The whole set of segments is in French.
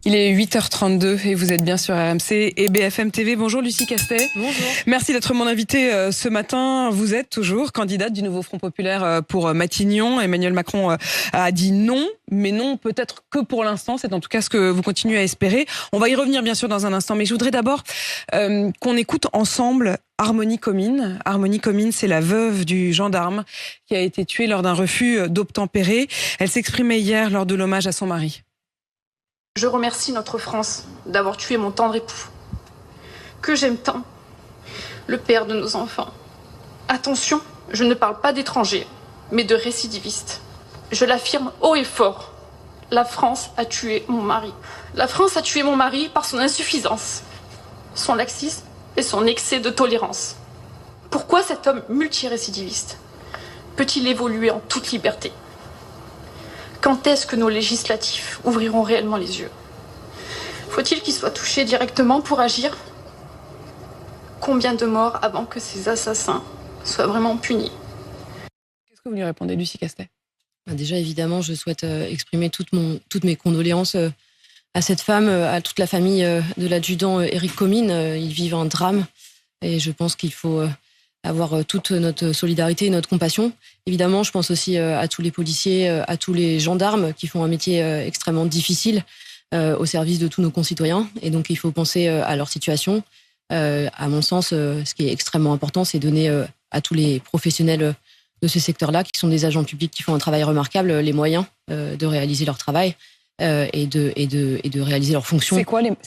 Il est 8h32 et vous êtes bien sur RMC et BFM TV. Bonjour Lucie Castet. Bonjour. Merci d'être mon invitée ce matin. Vous êtes toujours candidate du Nouveau Front Populaire pour Matignon. Emmanuel Macron a dit non, mais non peut-être que pour l'instant. C'est en tout cas ce que vous continuez à espérer. On va y revenir bien sûr dans un instant, mais je voudrais d'abord qu'on écoute ensemble Harmonie Comines. Harmonie Comines, c'est la veuve du gendarme qui a été tué lors d'un refus d'obtempérer. Elle s'exprimait hier lors de l'hommage à son mari. Je remercie notre France d'avoir tué mon tendre époux, que j'aime tant, le père de nos enfants. Attention, je ne parle pas d'étrangers, mais de récidivistes. Je l'affirme haut et fort, la France a tué mon mari. La France a tué mon mari par son insuffisance, son laxisme et son excès de tolérance. Pourquoi cet homme multirécidiviste peut-il évoluer en toute liberté ? Quand est-ce que nos législatifs ouvriront réellement les yeux ? Faut-il qu'ils soient touchés directement pour agir ? Combien de morts avant que ces assassins soient vraiment punis ? Qu'est-ce que vous lui répondez, Lucie Castet ? Déjà, évidemment, je souhaite exprimer toutes mes condoléances à cette femme, à toute la famille de l'adjudant Éric Comines. Ils vivent un drame et je pense qu'il faut avoir toute notre solidarité et notre compassion. Évidemment, je pense aussi à tous les policiers, à tous les gendarmes qui font un métier extrêmement difficile au service de tous nos concitoyens. Et donc, il faut penser à leur situation. À mon sens, ce qui est extrêmement important, c'est donner à tous les professionnels de ce secteur-là, qui sont des agents publics qui font un travail remarquable, les moyens de réaliser leur travail et de réaliser leurs fonctions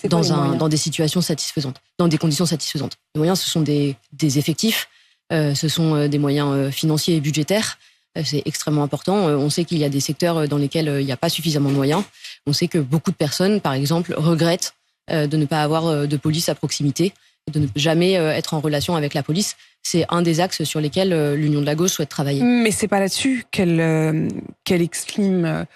dans des situations satisfaisantes, dans des conditions satisfaisantes. Les moyens, ce sont des effectifs. Ce sont des moyens financiers et budgétaires. C'est extrêmement important. On sait qu'il y a des secteurs dans lesquels il n'y a pas suffisamment de moyens. On sait que beaucoup de personnes, par exemple, regrettent de ne pas avoir de police à proximité, de ne jamais être en relation avec la police. C'est un des axes sur lesquels l'Union de la gauche souhaite travailler. Mais c'est pas là-dessus qu'elle exprime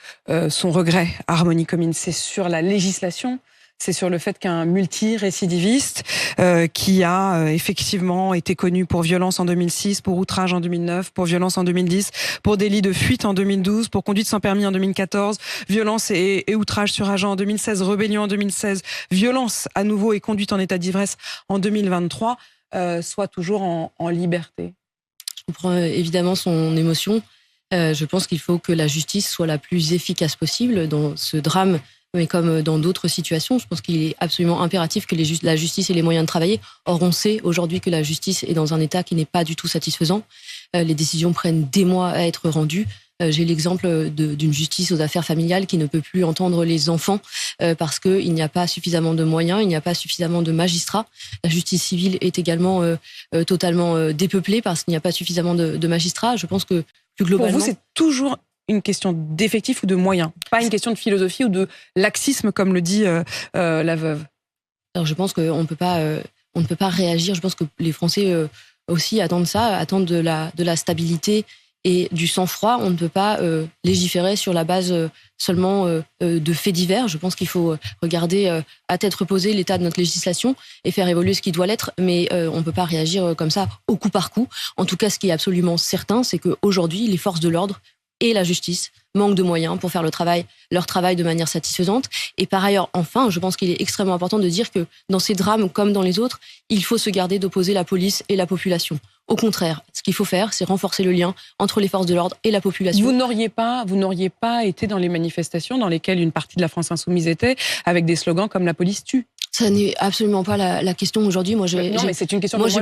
son regret, Harmonie Comines. C'est sur la législation. C'est sur le fait qu'un multirécidiviste qui a effectivement été connu pour violence en 2006, pour outrage en 2009, pour violence en 2010, pour délit de fuite en 2012, pour conduite sans permis en 2014, violence et outrage sur agent en 2016, rébellion en 2016, violence à nouveau et conduite en état d'ivresse en 2023, soit toujours en liberté. Je comprends évidemment son émotion. Je pense qu'il faut que la justice soit la plus efficace possible dans ce drame. Mais comme dans d'autres situations, je pense qu'il est absolument impératif que la justice ait les moyens de travailler. Or, on sait aujourd'hui que la justice est dans un état qui n'est pas du tout satisfaisant. Les décisions prennent des mois à être rendues. J'ai l'exemple d'une justice aux affaires familiales qui ne peut plus entendre les enfants parce qu'il n'y a pas suffisamment de moyens, il n'y a pas suffisamment de magistrats. La justice civile est également totalement dépeuplée parce qu'il n'y a pas suffisamment de magistrats. Je pense que plus globalement... Pour vous, c'est toujours une question d'effectifs ou de moyens, pas une question de philosophie ou de laxisme, comme le dit la veuve. Alors je pense qu'on ne peut pas réagir. Je pense que les Français aussi attendent ça, attendent de la stabilité et du sang-froid. On ne peut pas légiférer sur la base seulement de faits divers. Je pense qu'il faut regarder à tête reposée l'état de notre législation et faire évoluer ce qui doit l'être, mais on ne peut pas réagir comme ça au coup par coup. En tout cas, ce qui est absolument certain, c'est qu'aujourd'hui, les forces de l'ordre et la justice manquent de moyens pour faire leur travail de manière satisfaisante. Et par ailleurs, enfin, je pense qu'il est extrêmement important de dire que dans ces drames, comme dans les autres, il faut se garder d'opposer la police et la population. Au contraire, ce qu'il faut faire, c'est renforcer le lien entre les forces de l'ordre et la population. Vous n'auriez pas été dans les manifestations dans lesquelles une partie de la France insoumise était, avec des slogans comme « la police tue ». Ça n'est absolument pas la question aujourd'hui. Moi, j'ai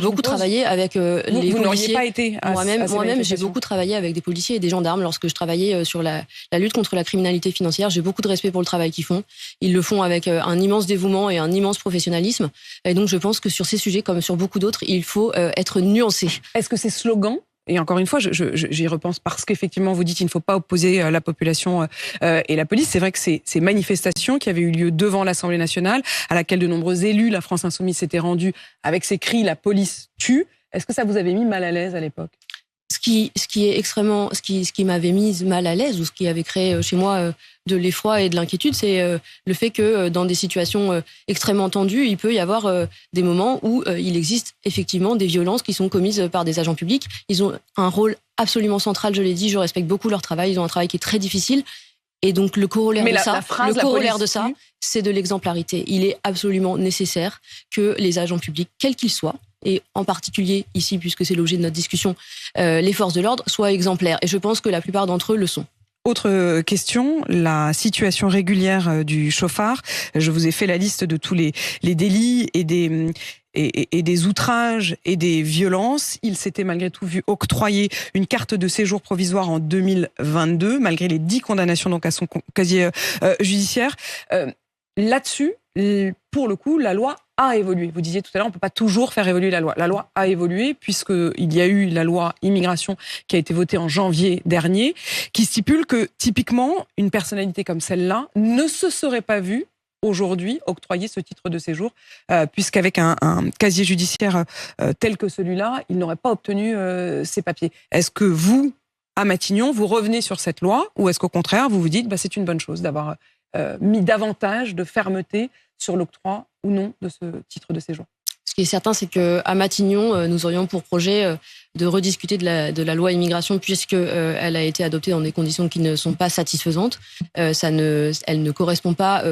beaucoup travaillé avec les policiers. Vous n'auriez pas été Moi-même, j'ai beaucoup travaillé avec des policiers et des gendarmes lorsque je travaillais sur la lutte contre la criminalité financière. J'ai beaucoup de respect pour le travail qu'ils font. Ils le font avec un immense dévouement et un immense professionnalisme. Et donc, je pense que sur ces sujets, comme sur beaucoup d'autres, il faut être nuancé. Est-ce que ces slogans, et encore une fois, j'y repense parce qu'effectivement, vous dites qu'il ne faut pas opposer la population et la police. C'est vrai que ces manifestations qui avaient eu lieu devant l'Assemblée nationale, à laquelle de nombreux élus, la France insoumise, s'étaient rendus avec ces cris « la police tue », est-ce que ça vous avait mis mal à l'aise à l'époque ? Ce qui m'avait mise mal à l'aise ou ce qui avait créé chez moi de l'effroi et de l'inquiétude, c'est le fait que dans des situations extrêmement tendues, il peut y avoir des moments où il existe effectivement des violences qui sont commises par des agents publics. Ils ont un rôle absolument central, je l'ai dit, je respecte beaucoup leur travail, ils ont un travail qui est très difficile. Et donc le corollaire Mais de ça, police c'est de l'exemplarité. Il est absolument nécessaire que les agents publics, quels qu'ils soient, et en particulier ici, puisque c'est l'objet de notre discussion, les forces de l'ordre, soient exemplaires. Et je pense que la plupart d'entre eux le sont. Autre question, la situation régulière du chauffard. Je vous ai fait la liste de tous les délits et des outrages et des violences. Il s'était malgré tout vu octroyer une carte de séjour provisoire en 2022, malgré les 10 condamnations donc à son casier judiciaire. Là-dessus, pour le coup, la loi a évolué. Vous disiez tout à l'heure, on ne peut pas toujours faire évoluer la loi. La loi a évolué puisqu'il y a eu la loi immigration qui a été votée en janvier dernier, qui stipule que typiquement, une personnalité comme celle-là ne se serait pas vue aujourd'hui octroyer ce titre de séjour, puisqu'avec un casier judiciaire tel que celui-là, il n'aurait pas obtenu ces papiers. Est-ce que vous, à Matignon, vous revenez sur cette loi ou est-ce qu'au contraire, vous vous dites c'est une bonne chose d'avoir mis davantage de fermeté sur l'octroi ou non de ce titre de séjour? Ce qui est certain, c'est qu'à Matignon, nous aurions pour projet de rediscuter de la loi immigration puisqu'elle a été adoptée dans des conditions qui ne sont pas satisfaisantes. Elle ne correspond pas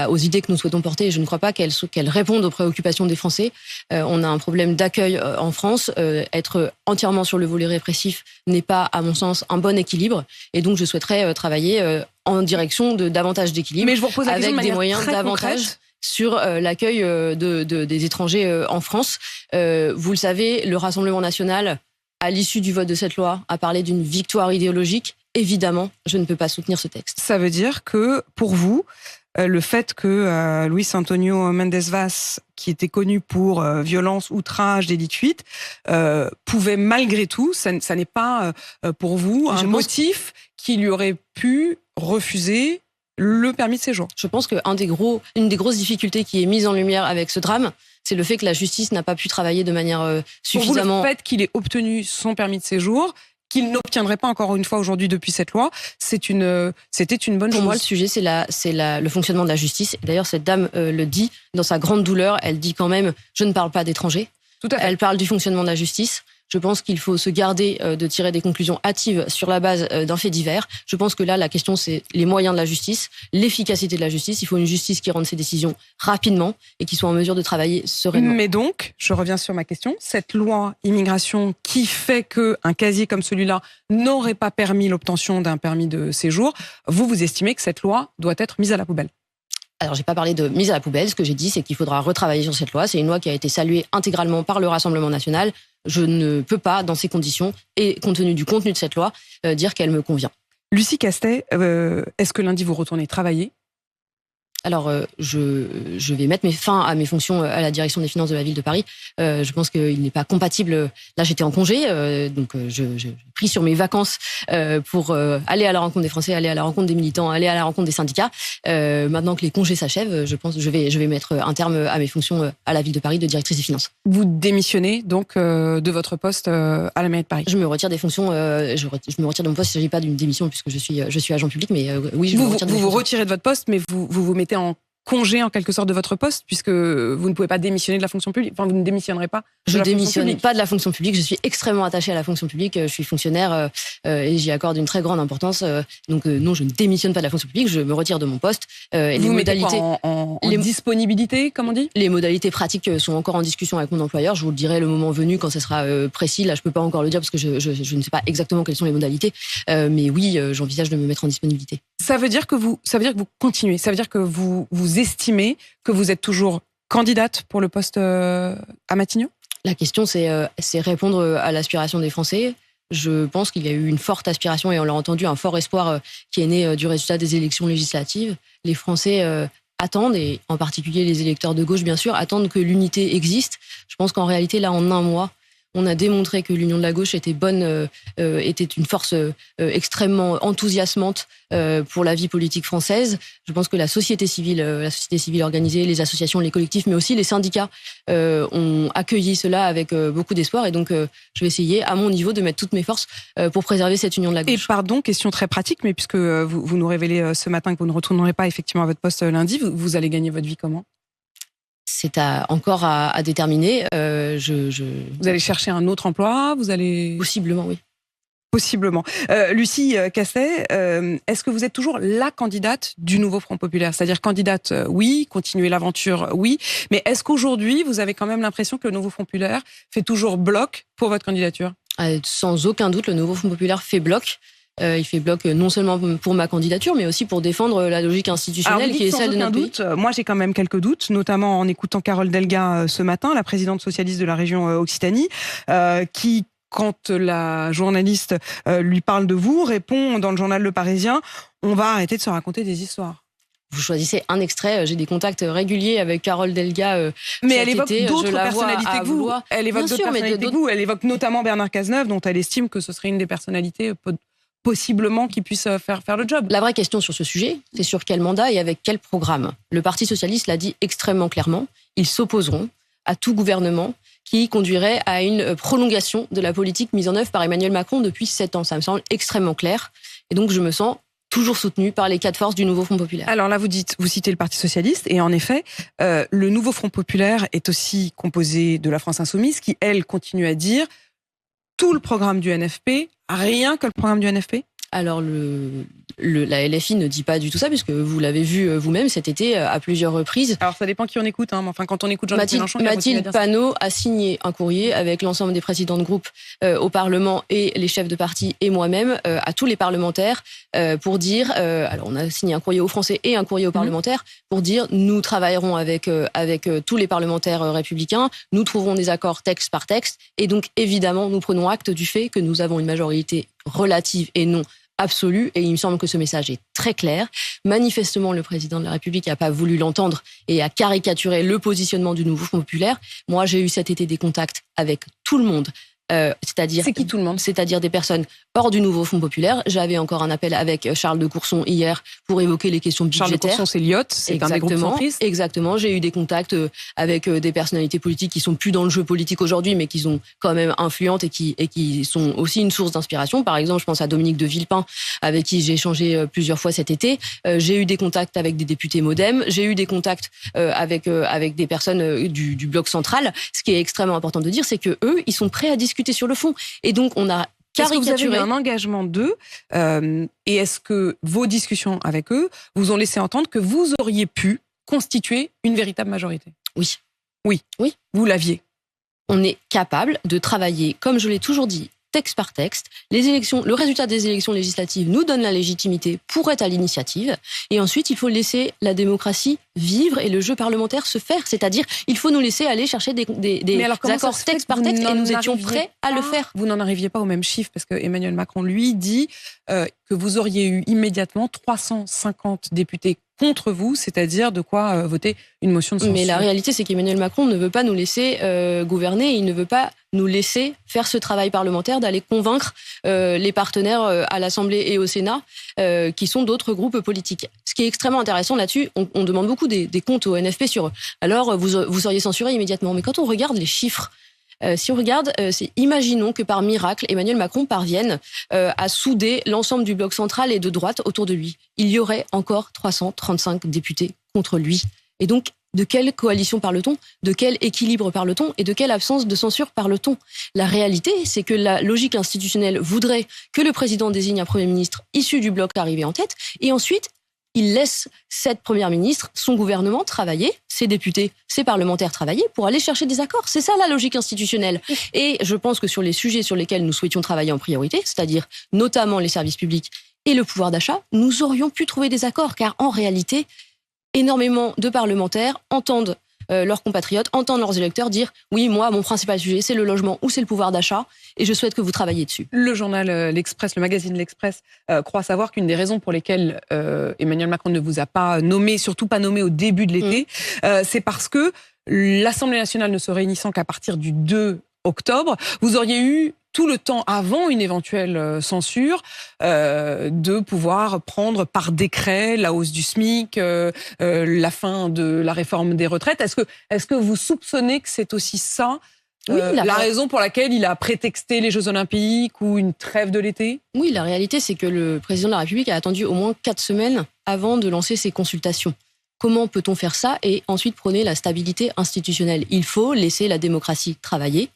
aux idées que nous souhaitons porter et je ne crois pas qu'elle réponde aux préoccupations des Français. On a un problème d'accueil en France. Être entièrement sur le volet répressif n'est pas, à mon sens, un bon équilibre. Et donc, je souhaiterais travailler en direction de davantage d'équilibre. Mais je vous repose la question avec des moyens davantage concrète sur l'accueil des étrangers en France. Vous le savez, le Rassemblement national, à l'issue du vote de cette loi, a parlé d'une victoire idéologique. Évidemment, je ne peux pas soutenir ce texte. Ça veut dire que, pour vous, le fait que Luis Antonio Mendes Vaz, qui était connu pour violence, outrage, délit de fuite, pouvait malgré tout, ça n'est pas pour vous un motif qui lui aurait pu refuser le permis de séjour? Je pense qu'une des grosses difficultés qui est mise en lumière avec ce drame, c'est le fait que la justice n'a pas pu travailler de manière suffisamment... Pour vous, le fait qu'il ait obtenu son permis de séjour, qu'il n'obtiendrait pas encore une fois aujourd'hui depuis cette loi, c'était une bonne chose. Pour moi, le sujet, c'est le fonctionnement de la justice. D'ailleurs, cette dame le dit dans sa grande douleur. Elle dit quand même, je ne parle pas d'étrangers. Tout à fait. Elle parle du fonctionnement de la justice. Je pense qu'il faut se garder de tirer des conclusions hâtives sur la base d'un fait divers. Je pense que là, la question, c'est les moyens de la justice, l'efficacité de la justice. Il faut une justice qui rende ses décisions rapidement et qui soit en mesure de travailler sereinement. Mais donc, je reviens sur ma question, cette loi immigration qui fait qu'un casier comme celui-là n'aurait pas permis l'obtention d'un permis de séjour, vous estimez que cette loi doit être mise à la poubelle? Alors, j'ai pas parlé de mise à la poubelle. Ce que j'ai dit, c'est qu'il faudra retravailler sur cette loi. C'est une loi qui a été saluée intégralement par le Rassemblement national. Je ne peux pas, dans ces conditions, et compte tenu du contenu de cette loi, dire qu'elle me convient. Lucie Castet, est-ce que lundi vous retournez travailler? Alors, je vais mettre fin à mes fonctions à la direction des finances de la ville de Paris. Je pense qu'il n'est pas compatible. Là, j'étais en congé, donc j'ai pris sur mes vacances pour aller à la rencontre des Français, aller à la rencontre des militants, aller à la rencontre des syndicats. Maintenant que les congés s'achèvent, je pense que je vais mettre un terme à mes fonctions à la ville de Paris de directrice des finances. Vous démissionnez donc de votre poste à la mairie de Paris? Je me retire des fonctions. Je me retire de mon poste. Il ne s'agit pas d'une démission puisque je suis agent public, mais oui, je me retire de mes fonctions. Vous retirez de votre poste, mais vous mettez en congé en quelque sorte de votre poste puisque vous ne pouvez pas démissionner de la fonction publique. Enfin, vous ne démissionnerez pas. Je démissionne pas de la fonction publique. Je suis extrêmement attachée à la fonction publique. Je suis fonctionnaire et j'y accorde une très grande importance. Donc non, je ne démissionne pas de la fonction publique. Je me retire de mon poste. Et vous les modalités en disponibilité, comme on dit? Les modalités pratiques sont encore en discussion avec mon employeur. Je vous le dirai le moment venu quand ce sera précis. Là, je peux pas encore le dire parce que je ne sais pas exactement quelles sont les modalités. Mais oui, j'envisage de me mettre en disponibilité. Ça veut dire que vous continuez. Ça veut dire que vous estimez que vous êtes toujours candidate pour le poste à Matignon? La question, c'est répondre à l'aspiration des Français. Je pense qu'il y a eu une forte aspiration, et on l'a entendu, un fort espoir qui est né du résultat des élections législatives. Les Français attendent, et en particulier les électeurs de gauche, bien sûr, attendent que l'unité existe. Je pense qu'en réalité, là, en un mois, on a démontré que l'union de la gauche était une force extrêmement enthousiasmante pour la vie politique française. Je pense que la société civile organisée, les associations, les collectifs, mais aussi les syndicats ont accueilli cela avec beaucoup d'espoir. Et donc, je vais essayer, à mon niveau, de mettre toutes mes forces pour préserver cette union de la gauche. Et pardon, question très pratique, mais puisque vous nous révélez ce matin que vous ne retournerez pas effectivement à votre poste lundi, vous allez gagner votre vie comment? C'est encore à déterminer. Vous allez chercher un autre emploi? Vous allez... Possiblement, oui. Possiblement. Lucie Casset, est-ce que vous êtes toujours la candidate du nouveau Front populaire ? C'est-à-dire candidate, oui, continuer l'aventure, oui, mais est-ce qu'aujourd'hui, vous avez quand même l'impression que le nouveau Front populaire fait toujours bloc pour votre candidature ? Sans aucun doute, le nouveau Front populaire fait bloc. Il fait bloc non seulement pour ma candidature, mais aussi pour défendre la logique institutionnelle qui est celle de notre pays. Moi, j'ai quand même quelques doutes, notamment en écoutant Carole Delga ce matin, la présidente socialiste de la région Occitanie, qui, quand la journaliste lui parle de vous, répond dans le journal Le Parisien « On va arrêter de se raconter des histoires ». Vous choisissez un extrait. J'ai des contacts réguliers avec Carole Delga. Mais elle évoque d'autres personnalités que vous. Elle évoque d'autres personnalités que vous. Elle évoque notamment Bernard Cazeneuve, dont elle estime que ce serait une des personnalités possiblement qui puisse faire le job. La vraie question sur ce sujet, c'est sur quel mandat et avec quel programme. Le Parti socialiste l'a dit extrêmement clairement. Ils s'opposeront à tout gouvernement qui conduirait à une prolongation de la politique mise en œuvre par Emmanuel Macron depuis 7 ans. Ça me semble extrêmement clair. Et donc, je me sens toujours soutenue par les 4 forces du nouveau Front populaire. Alors là, vous citez le Parti socialiste, et en effet, le nouveau Front populaire est aussi composé de la France insoumise, qui, elle, continue à dire tout le programme du NFP, rien que le programme du NFP. Alors, la LFI ne dit pas du tout ça, puisque vous l'avez vu vous-même cet été à plusieurs reprises. Alors, ça dépend qui on écoute. Mais enfin, quand on écoute Jean-Luc Mélenchon... Mathilde Panot a signé un courrier avec l'ensemble des présidents de groupe au Parlement et les chefs de parti et moi-même, à tous les parlementaires, pour dire... alors, on a signé un courrier aux Français et un courrier aux parlementaires pour dire nous travaillerons avec tous les parlementaires républicains, nous trouverons des accords texte par texte, et donc, évidemment, nous prenons acte du fait que nous avons une majorité relative et non absolue, et il me semble que ce message est très clair. Manifestement, le président de la République n'a pas voulu l'entendre et a caricaturé le positionnement du nouveau Front populaire. Moi, j'ai eu cet été des contacts avec tout le monde. C'est-à-dire, c'est qui tout le monde ? C'est-à-dire des personnes hors du nouveau Front populaire. J'avais encore un appel avec Charles de Courson hier pour évoquer les questions budgétaires. Charles de Courson, c'est Lyot, c'est un des groupes centristes. Exactement. J'ai eu des contacts avec des personnalités politiques qui sont plus dans le jeu politique aujourd'hui, mais qui sont quand même influentes et qui sont aussi une source d'inspiration. Par exemple, je pense à Dominique de Villepin, avec qui j'ai échangé plusieurs fois cet été. J'ai eu des contacts avec des députés MoDem. J'ai eu des contacts avec des personnes du bloc central. Ce qui est extrêmement important de dire, c'est que eux, ils sont prêts à discuter sur le fond. Et donc, on a caricaturé... Est-ce que vous avez eu un engagement d'eux et est-ce que vos discussions avec eux vous ont laissé entendre que vous auriez pu constituer une véritable majorité ? Oui. Oui. Vous l'aviez. On est capable de travailler, comme je l'ai toujours dit, texte par texte. Le résultat des élections législatives nous donne la légitimité pour être à l'initiative. Et ensuite, il faut laisser la démocratie vivre et le jeu parlementaire se faire. C'est-à-dire, il faut nous laisser aller chercher des accords texte par texte, et nous étions prêts à le faire. Vous n'en arriviez pas au même chiffre, parce que Emmanuel Macron, lui, dit que vous auriez eu immédiatement 350 députés contre vous, c'est-à-dire de quoi voter une motion de censure. Mais la réalité, c'est qu'Emmanuel Macron ne veut pas nous laisser gouverner, il ne veut pas nous laisser faire ce travail parlementaire d'aller convaincre les partenaires à l'Assemblée et au Sénat, qui sont d'autres groupes politiques. Ce qui est extrêmement intéressant là-dessus, on demande beaucoup des comptes au NFP sur alors vous seriez censuré immédiatement. Mais quand on regarde les chiffres, si on regarde, imaginons que par miracle, Emmanuel Macron parvienne à souder l'ensemble du bloc central et de droite autour de lui. Il y aurait encore 335 députés contre lui. Et donc, de quelle coalition parle-t-on ? De quel équilibre parle-t-on ? Et de quelle absence de censure parle-t-on ? La réalité, c'est que la logique institutionnelle voudrait que le président désigne un Premier ministre issu du bloc arrivé en tête, et ensuite, il laisse cette première ministre, son gouvernement travailler, ses députés, ses parlementaires travailler pour aller chercher des accords. C'est ça la logique institutionnelle. Et je pense que sur les sujets sur lesquels nous souhaitions travailler en priorité, c'est-à-dire notamment les services publics et le pouvoir d'achat, nous aurions pu trouver des accords, car en réalité, énormément de parlementaires entendent leurs compatriotes, entendent leurs électeurs dire « Oui, moi, mon principal sujet, c'est le logement ou c'est le pouvoir d'achat et je souhaite que vous travailliez dessus. » Le journal L'Express, le magazine L'Express, croit savoir qu'une des raisons pour lesquelles Emmanuel Macron ne vous a pas nommé, surtout pas nommé au début de l'été, c'est parce que l'Assemblée nationale ne se réunissant qu'à partir du 2 octobre, vous auriez eu tout le temps avant une éventuelle censure de pouvoir prendre par décret la hausse du SMIC, la fin de la réforme des retraites. Est-ce que vous soupçonnez que c'est aussi ça la raison pour laquelle il a prétexté les Jeux Olympiques ou une trêve de l'été ? Oui, la réalité, c'est que le président de la République a attendu au moins 4 semaines avant de lancer ses consultations. Comment peut-on faire ça et ensuite prôner la stabilité institutionnelle ? Il faut laisser la démocratie travailler.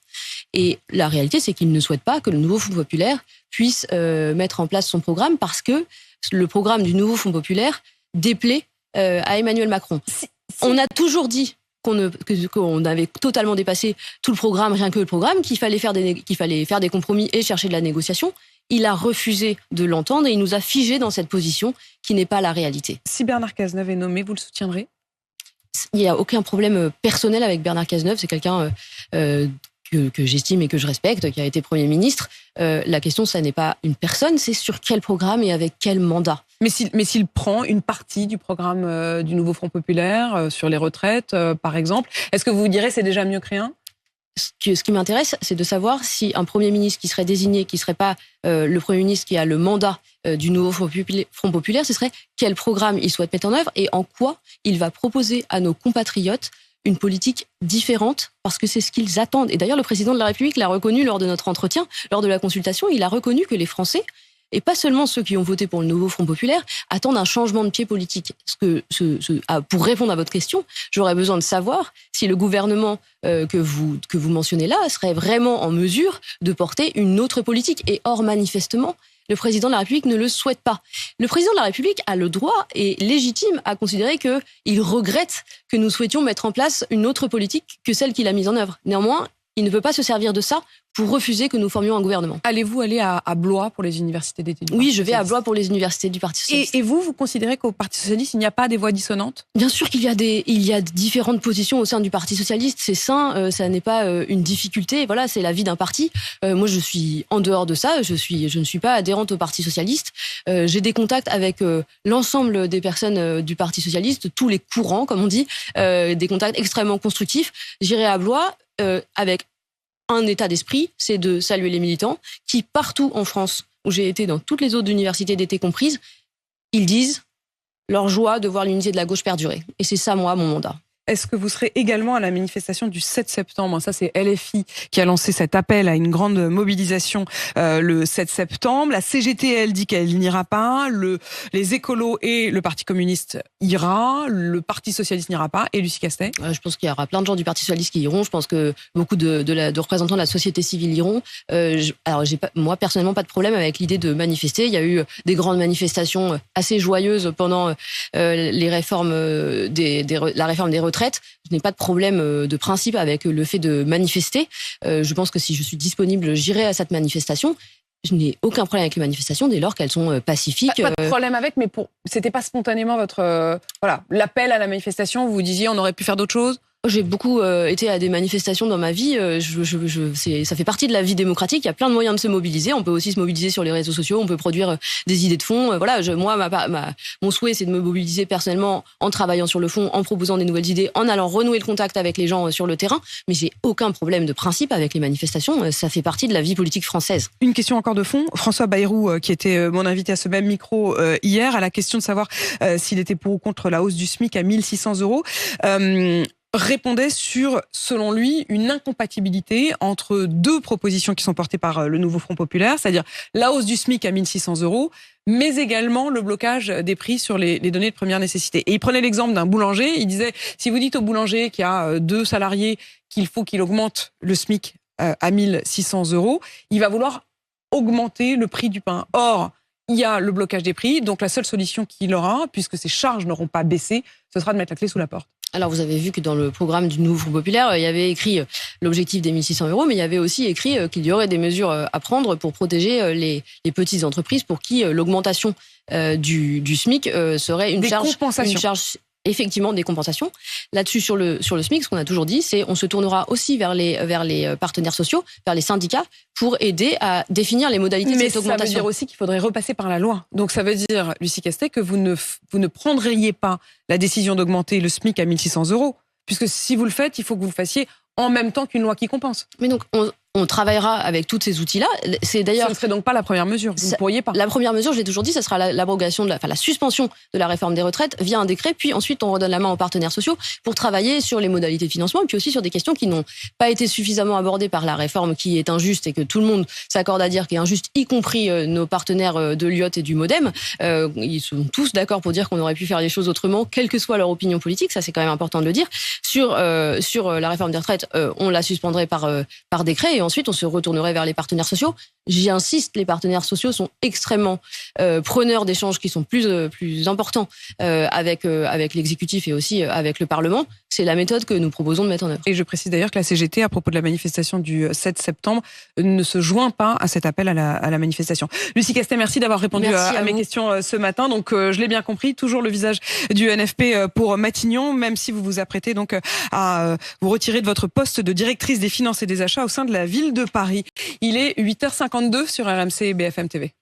Et la réalité, c'est qu'il ne souhaite pas que le nouveau Front populaire puisse mettre en place son programme parce que le programme du nouveau Front populaire déplaît à Emmanuel Macron. On a toujours dit qu'on avait totalement dépassé tout le programme, rien que le programme, qu'il fallait faire des compromis et chercher de la négociation. Il a refusé de l'entendre et il nous a figés dans cette position qui n'est pas la réalité. Si Bernard Cazeneuve est nommé, vous le soutiendrez ? Il n'y a aucun problème personnel avec Bernard Cazeneuve. C'est quelqu'un que j'estime et que je respecte, qui a été Premier ministre. La question, ça n'est pas une personne, c'est sur quel programme et avec quel mandat. Mais s'il prend une partie du programme du nouveau Front populaire, sur les retraites, par exemple, est-ce que vous direz c'est déjà mieux que rien ? Ce qui m'intéresse, c'est de savoir si un Premier ministre qui serait désigné, qui ne serait pas le Premier ministre qui a le mandat du nouveau Front populaire, ce serait quel programme il souhaite mettre en œuvre et en quoi il va proposer à nos compatriotes une politique différente, parce que c'est ce qu'ils attendent. Et d'ailleurs, le président de la République l'a reconnu lors de notre entretien, lors de la consultation, il a reconnu que les Français, et pas seulement ceux qui ont voté pour le nouveau Front populaire, attendent un changement de pied politique. Pour répondre à votre question, j'aurais besoin de savoir si le gouvernement que vous mentionnez là serait vraiment en mesure de porter une autre politique. Et or, manifestement, le président de la République ne le souhaite pas. Le président de la République a le droit et légitime à considérer qu'il regrette que nous souhaitions mettre en place une autre politique que celle qu'il a mise en œuvre. Néanmoins, il ne peut pas se servir de ça pour refuser que nous formions un gouvernement. Allez-vous aller à Blois pour les universités d'été du Oui, Parti je vais à socialiste. Blois pour les universités du Parti socialiste. Et vous considérez qu'au Parti socialiste, il n'y a pas des voix dissonantes ? Bien sûr qu'il y a différentes positions au sein du Parti socialiste, c'est sain, ça n'est pas une difficulté, voilà, c'est la vie d'un parti. Moi, je suis en dehors de ça, je ne suis pas adhérente au Parti socialiste. J'ai des contacts avec l'ensemble des personnes du Parti socialiste, tous les courants, comme on dit, des contacts extrêmement constructifs. J'irai à Blois avec un état d'esprit, c'est de saluer les militants qui, partout en France, où j'ai été dans toutes les autres universités d'été comprises, ils disent leur joie de voir l'unité de la gauche perdurer. Et c'est ça, moi, mon mandat. Est-ce que vous serez également à la manifestation du 7 septembre ? Ça, c'est LFI qui a lancé cet appel à une grande mobilisation le 7 septembre. La CGT, elle dit qu'elle n'ira pas. Les écolos et le Parti communiste ira. Le Parti socialiste n'ira pas. Et Lucie Castet ? Je pense qu'il y aura plein de gens du Parti socialiste qui iront. Je pense que beaucoup de représentants de la société civile iront. Alors, moi, personnellement, pas de problème avec l'idée de manifester. Il y a eu des grandes manifestations assez joyeuses pendant les réformes la réforme des retraites. Je n'ai pas de problème de principe avec le fait de manifester. Je pense que si je suis disponible, j'irai à cette manifestation. Je n'ai aucun problème avec les manifestations dès lors qu'elles sont pacifiques. Pas de problème avec, mais c'était pas spontanément votre l'appel à la manifestation. Vous disiez on aurait pu faire d'autres choses. J'ai beaucoup été à des manifestations dans ma vie. Ça fait partie de la vie démocratique. Il y a plein de moyens de se mobiliser. On peut aussi se mobiliser sur les réseaux sociaux. On peut produire des idées de fond. Mon souhait, c'est de me mobiliser personnellement en travaillant sur le fond, en proposant des nouvelles idées, en allant renouer le contact avec les gens sur le terrain. Mais j'ai aucun problème de principe avec les manifestations. Ça fait partie de la vie politique française. Une question encore de fond. François Bayrou, qui était mon invité à ce même micro hier, à la question de savoir s'il était pour ou contre la hausse du SMIC à 1 600 €. Répondait sur, selon lui, une incompatibilité entre deux propositions qui sont portées par le nouveau Front populaire, c'est-à-dire la hausse du SMIC à 1 600 €, mais également le blocage des prix sur les données de première nécessité. Et il prenait l'exemple d'un boulanger, il disait, si vous dites au boulanger qui a 2 salariés qu'il faut qu'il augmente le SMIC à 1 600 €, il va vouloir augmenter le prix du pain. Or, il y a le blocage des prix, donc la seule solution qu'il aura, puisque ses charges n'auront pas baissé, ce sera de mettre la clé sous la porte. Alors, vous avez vu que dans le programme du nouveau Front populaire, il y avait écrit l'objectif des 1 600 €, mais il y avait aussi écrit qu'il y aurait des mesures à prendre pour protéger les petites entreprises pour qui l'augmentation du SMIC serait une charge effectivement des compensations. Là-dessus, sur le SMIC, ce qu'on a toujours dit, c'est on se tournera aussi vers les partenaires sociaux, vers les syndicats, pour aider à définir les modalités de cette augmentation. Mais ça veut dire aussi qu'il faudrait repasser par la loi. Donc ça veut dire, Lucie Castet, que vous ne prendriez pas la décision d'augmenter le SMIC à 1 600 €, puisque si vous le faites, il faut que vous le fassissiez en même temps qu'une loi qui compense. Mais donc, on travaillera avec tous ces outils-là. C'est d'ailleurs. Ce ne serait donc pas la première mesure. Vous ne pourriez pas. La première mesure, je l'ai toujours dit, ça sera l'abrogation la suspension de la réforme des retraites via un décret. Puis ensuite, on redonne la main aux partenaires sociaux pour travailler sur les modalités de financement, et puis aussi sur des questions qui n'ont pas été suffisamment abordées par la réforme, qui est injuste et que tout le monde s'accorde à dire qu'est injuste, y compris nos partenaires de l'IOT et du MoDem. Ils sont tous d'accord pour dire qu'on aurait pu faire les choses autrement, quelle que soit leur opinion politique. Ça, c'est quand même important de le dire. Sur la réforme des retraites, on la suspendrait par décret. Et ensuite on se retournerait vers les partenaires sociaux. J'y insiste, les partenaires sociaux sont extrêmement preneurs d'échanges qui sont plus importants avec l'exécutif et aussi avec le Parlement. C'est la méthode que nous proposons de mettre en œuvre. Et je précise d'ailleurs que la CGT, à propos de la manifestation du 7 septembre, ne se joint pas à cet appel à la manifestation. Lucie Castet, merci d'avoir répondu à mes questions ce matin. Donc, je l'ai bien compris, toujours le visage du NFP pour Matignon, même si vous vous apprêtez donc à vous retirer de votre poste de directrice des finances et des achats au sein de la ville de Paris. Il est 8h52 sur RMC et BFM TV.